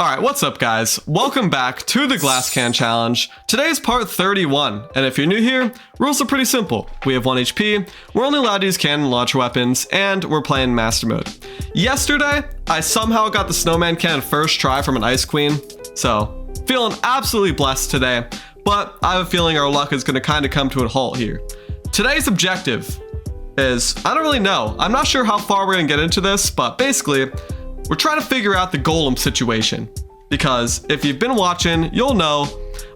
Alright, what's up guys? Welcome back to the Glass Can Challenge. Today's part 31, and if you're new here, rules are pretty simple. We have 1 HP, we're only allowed to use cannon launcher weapons, and we're playing Master Mode. Yesterday, I somehow got the snowman cannon first try from an Ice Queen, so feeling absolutely blessed today, but I have a feeling our luck is going to kind of come to a halt here. Today's objective is, I don't really know, I'm not sure how far we're going to get into this, but basically, we're trying to figure out the golem situation, because if you've been watching, you'll know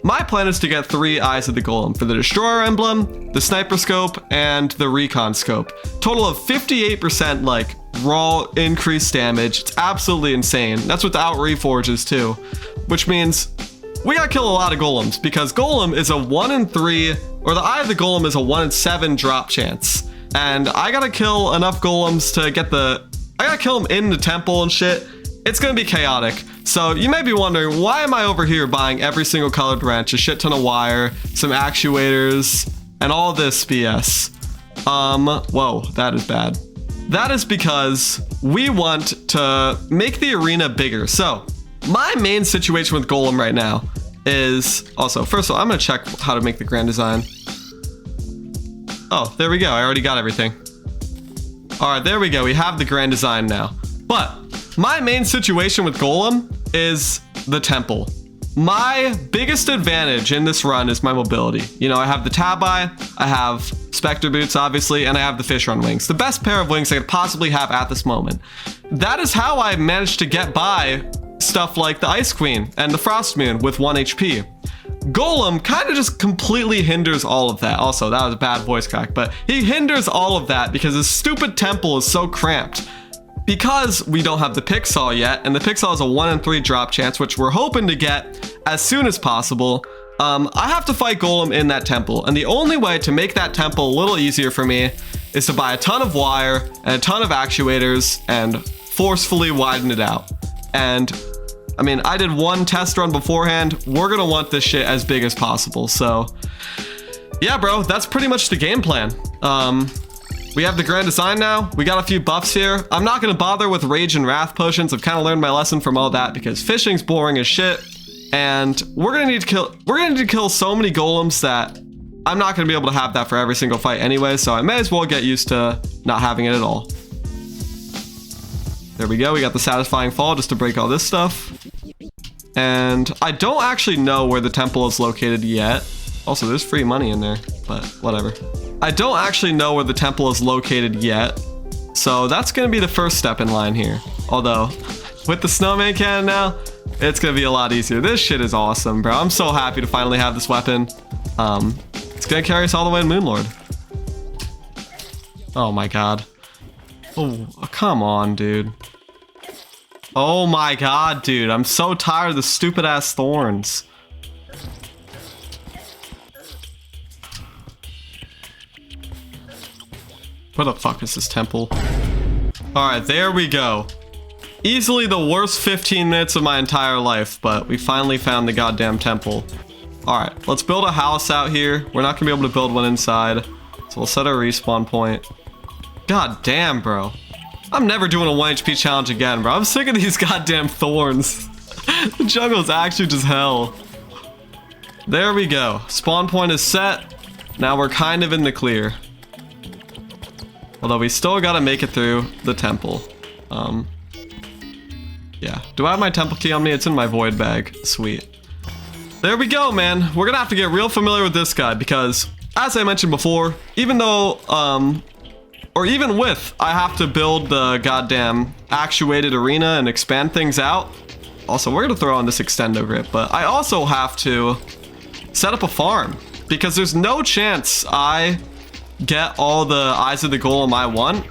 my plan is to get 3 eyes of the golem for the destroyer emblem, the sniper scope, and the recon scope. Total of 58% like raw increased damage. It's absolutely insane. That's without reforges too, which means we gotta kill a lot of golems because golem is a 1 in 3, or the eye of the golem is a 1 in 7 drop chance. And I gotta kill enough golems to get I gotta kill them in the temple and shit. It's gonna be chaotic. So you may be wondering, why am I over here buying every single colored wrench, a shit ton of wire, some actuators, and all this BS? Whoa, that is bad. That is because we want to make the arena bigger. So my main situation with golem right now is, also, first of all, I'm gonna check how to make the grand design. Oh, there we go, I already got everything. All right, there we go. We have the grand design now. But my main situation with golem is the temple. My biggest advantage in this run is my mobility. You know, I have the tab eye, I have specter boots, obviously, and I have the fish run wings. The best pair of wings I could possibly have at this moment. That is how I managed to get by stuff like the Ice Queen and the Frost Moon with 1 HP. Golem kind of just completely hinders all of that. Also, that was a bad voice crack, but he hinders all of that because his stupid temple is so cramped. Because we don't have the Pixel yet, and the Pixel is a 1 in 3 drop chance, which we're hoping to get as soon as possible, I have to fight Golem in that temple. And the only way to make that temple a little easier for me is to buy a ton of wire and a ton of actuators and forcefully widen it out. And I mean, I did 1 test run beforehand. We're gonna want this shit as big as possible. So yeah, bro, that's pretty much the game plan. We have the grand design now. We got a few buffs here. I'm not gonna bother with rage and wrath potions. I've kind of learned my lesson from all that because fishing's boring as shit. And we're gonna need to kill so many golems that I'm not gonna be able to have that for every single fight anyway. So I may as well get used to not having it at all. There we go. We got the satisfying fall just to break all this stuff. And I don't actually know where the temple is located yet. Also, there's free money in there, but whatever. I don't actually know where the temple is located yet. So that's going to be the first step in line here. Although, with the snowman cannon now, it's going to be a lot easier. This shit is awesome, bro. I'm so happy to finally have this weapon. It's going to carry us all the way to Moonlord. Oh my god. Oh, come on, dude. Oh my god, dude. I'm so tired of the stupid ass thorns. Where the fuck is this temple? Alright, there we go. Easily the worst 15 minutes of my entire life, but we finally found the goddamn temple. Alright, let's build a house out here. We're not gonna be able to build one inside, so we'll set our respawn point. God damn, bro. I'm never doing a 1 HP challenge again, bro. I'm sick of these goddamn thorns. The jungle is actually just hell. There we go. Spawn point is set. Now we're kind of in the clear. Although we still gotta make it through the temple. Yeah. Do I have my temple key on me? It's in my void bag. Sweet. There we go, man. We're gonna have to get real familiar with this guy because, as I mentioned before, even though, or even with, I have to build the goddamn actuated arena and expand things out. Also, we're gonna throw on this extendo grip, but I also have to set up a farm because there's no chance I get all the eyes of the golem I want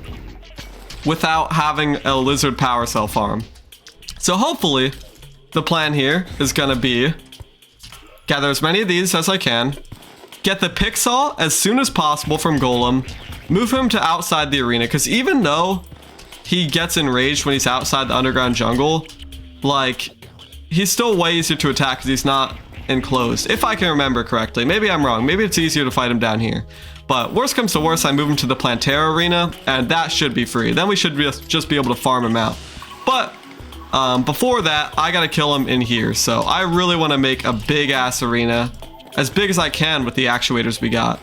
without having a lizard power cell farm. So hopefully the plan here is gonna be gather as many of these as I can, get the Pixel as soon as possible from golem, move him to outside the arena, because even though he gets enraged when he's outside the underground jungle, like, he's still way easier to attack because he's not enclosed, if I can remember correctly. Maybe I'm wrong. Maybe it's easier to fight him down here. But worst comes to worst, I move him to the Plantera arena, and that should be free. Then we should just be able to farm him out. But before that, I gotta kill him in here. So I really want to make a big ass arena, as big as I can with the actuators we got.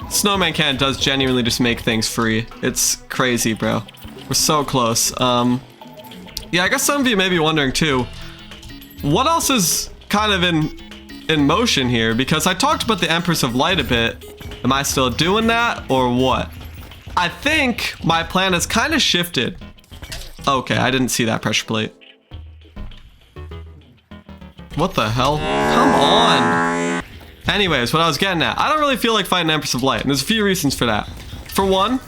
Snowman Cannon does genuinely just make things free. It's crazy, bro. We're so close. Yeah, I guess some of you may be wondering too, what else is kind of in motion here? Because I talked about the Empress of Light a bit. Am I still doing that or what? I think my plan has kind of shifted. Okay, I didn't see that pressure plate. What the hell? Come on. Anyways, what I was getting at, I don't really feel like fighting Empress of Light, and there's a few reasons for that. For one,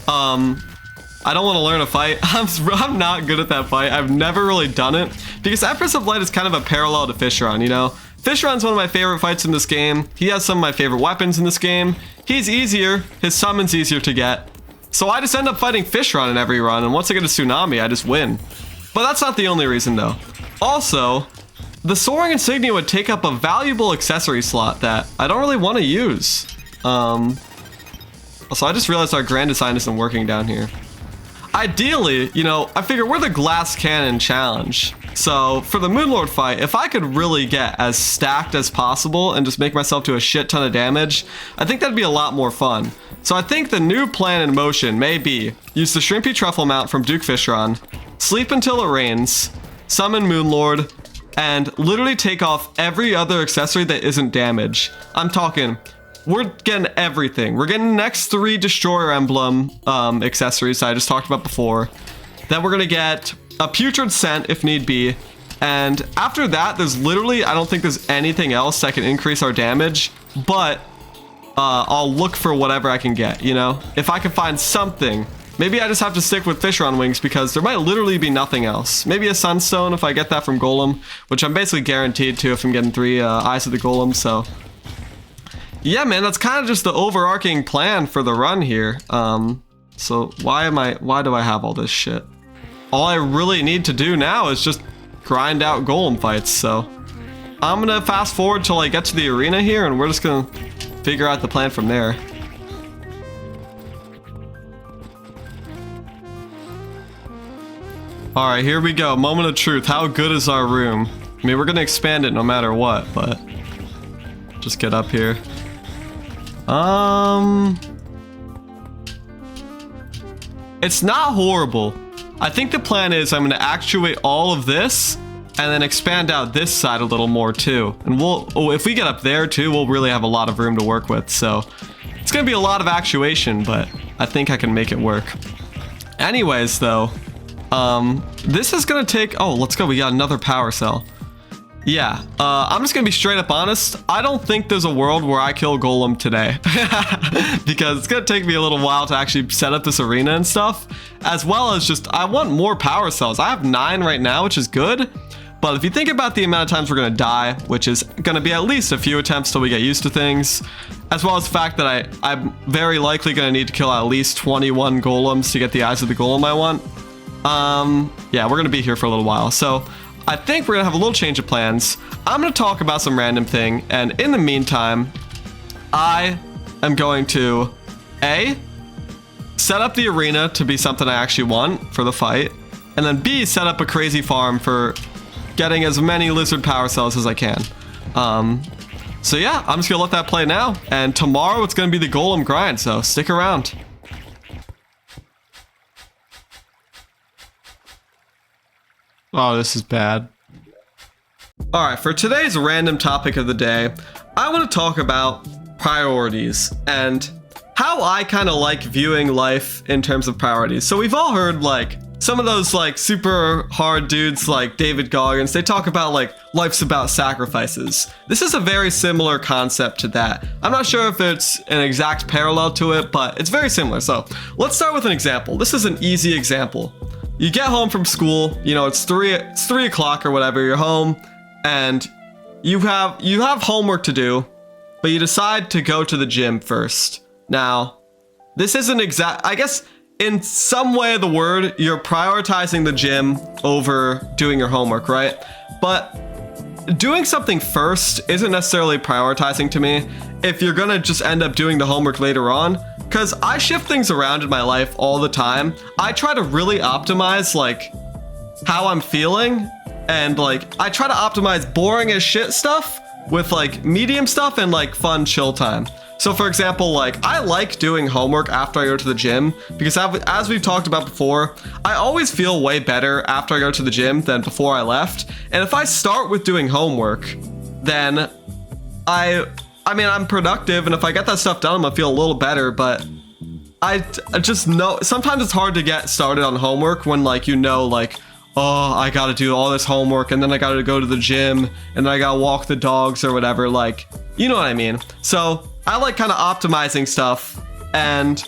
I don't want to learn a fight. I'm not good at that fight. I've never really done it because Empress of Light is kind of a parallel to Fishron, you know? Fishron's one of my favorite fights in this game. He has some of my favorite weapons in this game. He's easier. His summon's easier to get. So I just end up fighting Fishron in every run, and once I get a Tsunami, I just win. But that's not the only reason though. Also, the Soaring Insignia would take up a valuable accessory slot that I don't really want to use. So I just realized our grand design isn't working down here. Ideally, you know, I figure we're the glass cannon challenge. So for the Moonlord fight, if I could really get as stacked as possible and just make myself do a shit ton of damage, I think that'd be a lot more fun. So I think the new plan in motion may be use the Shrimpy Truffle mount from Duke Fishron, sleep until it rains, summon Moonlord, and literally take off every other accessory that isn't damage. I'm talking, we're getting everything. We're getting the next 3 Destroyer Emblem accessories that I just talked about before. Then we're gonna get a Putrid Scent if need be. And after that, there's literally, I don't think there's anything else that can increase our damage, but I'll look for whatever I can get, you know? If I can find something. Maybe I just have to stick with Fishron Wings because there might literally be nothing else. Maybe a Sunstone if I get that from Golem, which I'm basically guaranteed to if I'm getting 3 Eyes of the Golem, so. Yeah, man, that's kind of just the overarching plan for the run here. So why do I have all this shit? All I really need to do now is just grind out Golem fights, so. I'm gonna fast forward till I get to the arena here and we're just gonna figure out the plan from there. Alright, here we go. Moment of truth. How good is our room? I mean, we're gonna expand it no matter what, but just get up here. It's not horrible. I think the plan is I'm gonna actuate all of this and then expand out this side a little more too. And if we get up there too, we'll really have a lot of room to work with. So it's gonna be a lot of actuation, but I think I can make it work. Anyways though, this is gonna take, oh, let's go. We got another power cell. Yeah, I'm just gonna be straight up honest. I don't think there's a world where I kill Golem today because it's gonna take me a little while to actually set up this arena and stuff, as well as just, I want more power cells. I have 9 right now, which is good. But if you think about the amount of times we're gonna die, which is gonna be at least a few attempts till we get used to things, as well as the fact that I'm very likely gonna need to kill at least 21 golems to get the Eyes of the Golem I want. Yeah, we're gonna be here for a little while. So I think we're gonna have a little change of plans. I'm gonna talk about some random thing, and in the meantime, I am going to A, set up the arena to be something I actually want for the fight, and then B, set up a crazy farm for getting as many lizard power cells as I can. So yeah, I'm just gonna let that play now, and tomorrow it's gonna be the Golem grind, so stick around. Oh, this is bad. Alright, for today's random topic of the day, I want to talk about priorities and how I kind of like viewing life in terms of priorities. So we've all heard like some of those like super hard dudes like David Goggins, they talk about like life's about sacrifices. This is a very similar concept to that. I'm not sure if it's an exact parallel to it, but it's very similar. So let's start with an example. This is an easy example. You get home from school, you know, it's 3 o'clock or whatever, you're home, and you have homework to do, but you decide to go to the gym first. Now, this isn't exact, I guess in some way of the word, you're prioritizing the gym over doing your homework, right? But doing something first isn't necessarily prioritizing to me. If you're gonna just end up doing the homework later on, because I shift things around in my life all the time. I try to really optimize like how I'm feeling, and like I try to optimize boring as shit stuff with like medium stuff and like fun chill time. So for example, like I like doing homework after I go to the gym because as we've talked about before, I always feel way better after I go to the gym than before I left. And if I start with doing homework, then I mean, I'm productive, and if I get that stuff done, I'm gonna feel a little better, but I just know sometimes it's hard to get started on homework when like, you know, like, oh, I gotta do all this homework, and then I gotta go to the gym, and then I gotta walk the dogs or whatever, like, you know what I mean? So I like kind of optimizing stuff and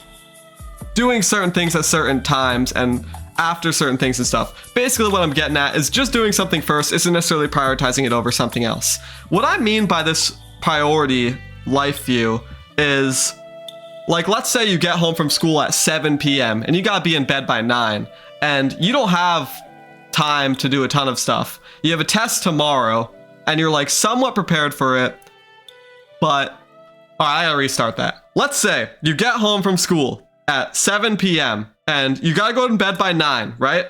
doing certain things at certain times and after certain things and stuff. Basically what I'm getting at is just doing something first isn't necessarily prioritizing it over something else. What I mean by this priority life view is, like, let's say you get home from school at 7 p.m. and you gotta be in bed by 9, and you don't have time to do a ton of stuff. You have a test tomorrow and you're like somewhat prepared for it, but all right, I gotta restart that. Let's say you get home from school at 7 p.m. and you gotta go to bed by 9, right?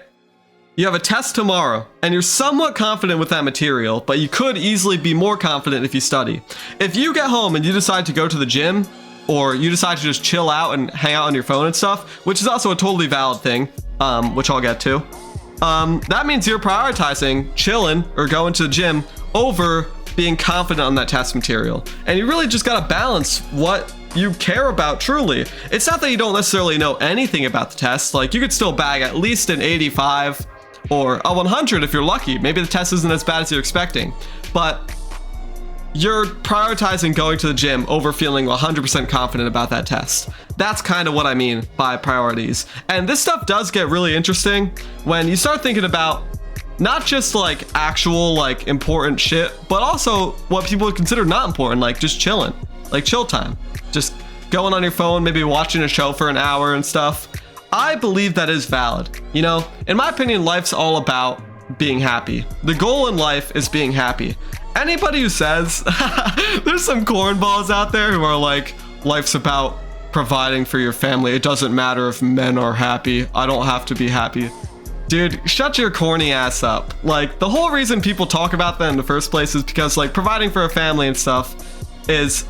You have a test tomorrow and you're somewhat confident with that material, but you could easily be more confident if you study. If you get home and you decide to go to the gym, or you decide to just chill out and hang out on your phone and stuff, which is also a totally valid thing, which I'll get to, that means you're prioritizing chilling or going to the gym over being confident on that test material. And you really just gotta balance what you care about truly. It's not that you don't necessarily know anything about the test. Like, you could still bag at least an 85 or a 100 if you're lucky. Maybe the test isn't as bad as you're expecting, but you're prioritizing going to the gym over feeling 100% confident about that test. That's kind of what I mean by priorities. And this stuff does get really interesting when you start thinking about not just like actual like important shit, but also what people would consider not important, like just chilling, like chill time, just going on your phone, maybe watching a show for an hour and stuff. I believe that is valid. You know, in my opinion, life's all about being happy. The goal in life is being happy. Anybody who says, there's some cornballs out there who are like, life's about providing for your family. It doesn't matter if men are happy. I don't have to be happy. Dude, shut your corny ass up. Like, the whole reason people talk about that in the first place is because like providing for a family and stuff is,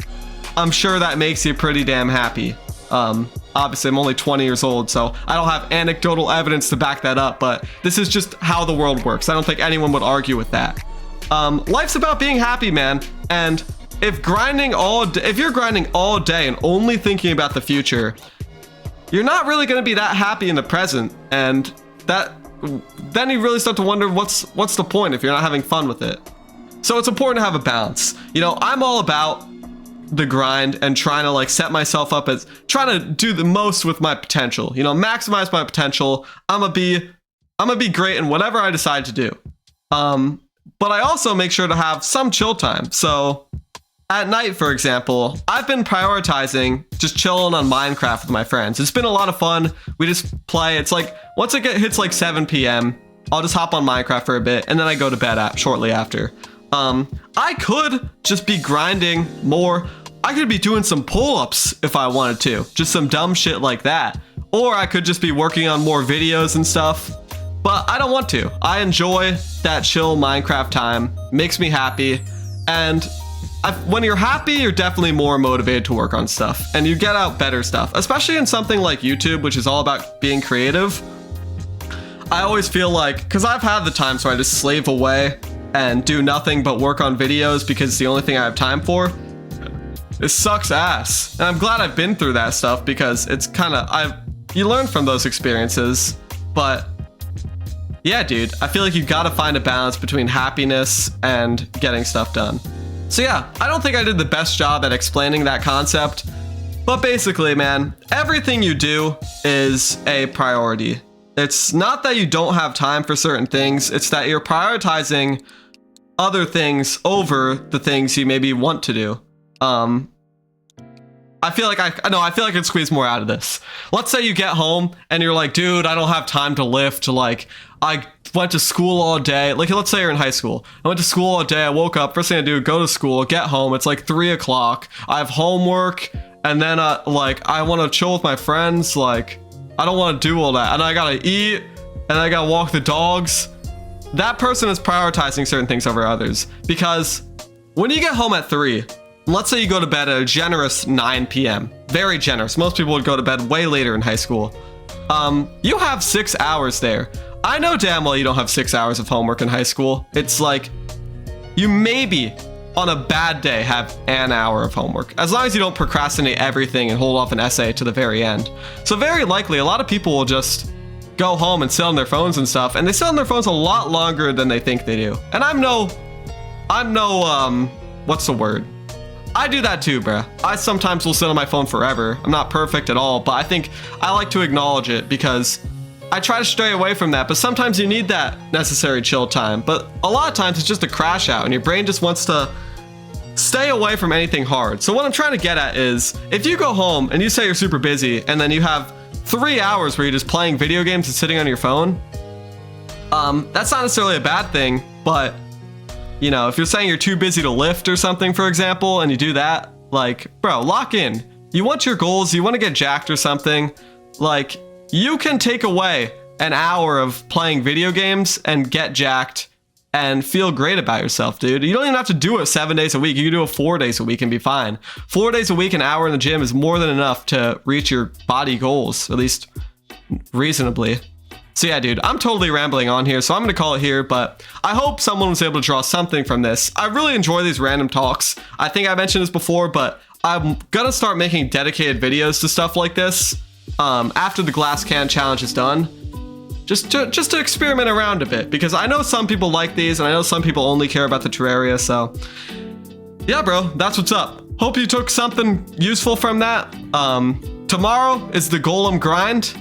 I'm sure that makes you pretty damn happy. Obviously I'm only 20 years old, so I don't have anecdotal evidence to back that up, but this is just how the world works. I don't think anyone would argue with that. Life's about being happy, man. And if you're grinding all day and only thinking about the future, you're not really going to be that happy in the present. And then you really start to wonder what's the point if you're not having fun with it. So it's important to have a balance. You know, I'm all about the grind and trying to like set myself up as trying to do the most with my potential, you know, maximize my potential. I'm gonna be great in whatever I decide to do. But I also make sure to have some chill time. So at night, for example, I've been prioritizing just chilling on Minecraft with my friends. It's been a lot of fun. We just play. It's like once it hits like 7 p.m., I'll just hop on Minecraft for a bit and then I go to bed shortly after. I could just be grinding more. I could be doing some pull-ups if I wanted to, just some dumb shit like that. Or I could just be working on more videos and stuff, but I don't want to. I enjoy that chill Minecraft time, makes me happy. And when you're happy, you're definitely more motivated to work on stuff and you get out better stuff, especially in something like YouTube, which is all about being creative. I always feel like, because I've had the times where I just slave away and do nothing but work on videos because it's the only thing I have time for. It sucks ass. And I'm glad I've been through that stuff because it's kind of, you learn from those experiences. But yeah, dude, I feel like you've got to find a balance between happiness and getting stuff done. So yeah, I don't think I did the best job at explaining that concept. But basically, man, everything you do is a priority. It's not that you don't have time for certain things. It's that you're prioritizing other things over the things you maybe want to do. I feel like I can squeeze more out of this. Let's say you get home and you're like, dude, I don't have time to lift. Like, I went to school all day. Like, let's say you're in high school. I went to school all day. I woke up. First thing I do, go to school, get home. It's like 3 o'clock. I have homework. And then, like, I want to chill with my friends. Like, I don't want to do all that. And I got to eat. And I got to walk the dogs. That person is prioritizing certain things over others. Because when you get home at 3, let's say you go to bed at a generous 9 p.m. Very generous. Most people would go to bed way later in high school. You have 6 hours there. I know damn well you don't have 6 hours of homework in high school. It's like you maybe on a bad day have an hour of homework, as long as you don't procrastinate everything and hold off an essay to the very end. So very likely a lot of people will just go home and sit on their phones and stuff, and they sit on their phones a lot longer than they think they do. And I'm no what's the word? I do that too, bruh. I sometimes will sit on my phone forever. I'm not perfect at all, but I think I like to acknowledge it because I try to stray away from that, but sometimes you need that necessary chill time. But a lot of times it's just a crash out and your brain just wants to stay away from anything hard. So what I'm trying to get at is, if you go home and you say you're super busy and then you have 3 hours where you're just playing video games and sitting on your phone, that's not necessarily a bad thing, but you know, if you're saying you're too busy to lift or something, for example, and you do that, like, bro, lock in. You want your goals, you want to get jacked or something, like, you can take away an hour of playing video games and get jacked and feel great about yourself, dude. You don't even have to do it 7 days a week. You can do it 4 days a week and be fine. 4 days a week, an hour in the gym is more than enough to reach your body goals, at least reasonably. So yeah, dude, I'm totally rambling on here, so I'm going to call it here, but I hope someone was able to draw something from this. I really enjoy these random talks. I think I mentioned this before, but I'm going to start making dedicated videos to stuff like this after the glass can challenge is done. Just to experiment around a bit, because I know some people like these, and I know some people only care about the Terraria, so yeah, bro, that's what's up. Hope you took something useful from that. Tomorrow is the golem grind.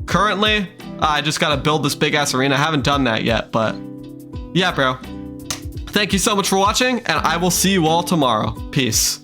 Currently, I just gotta build this big ass arena. I haven't done that yet, but yeah, bro. Thank you so much for watching, and I will see you all tomorrow. Peace.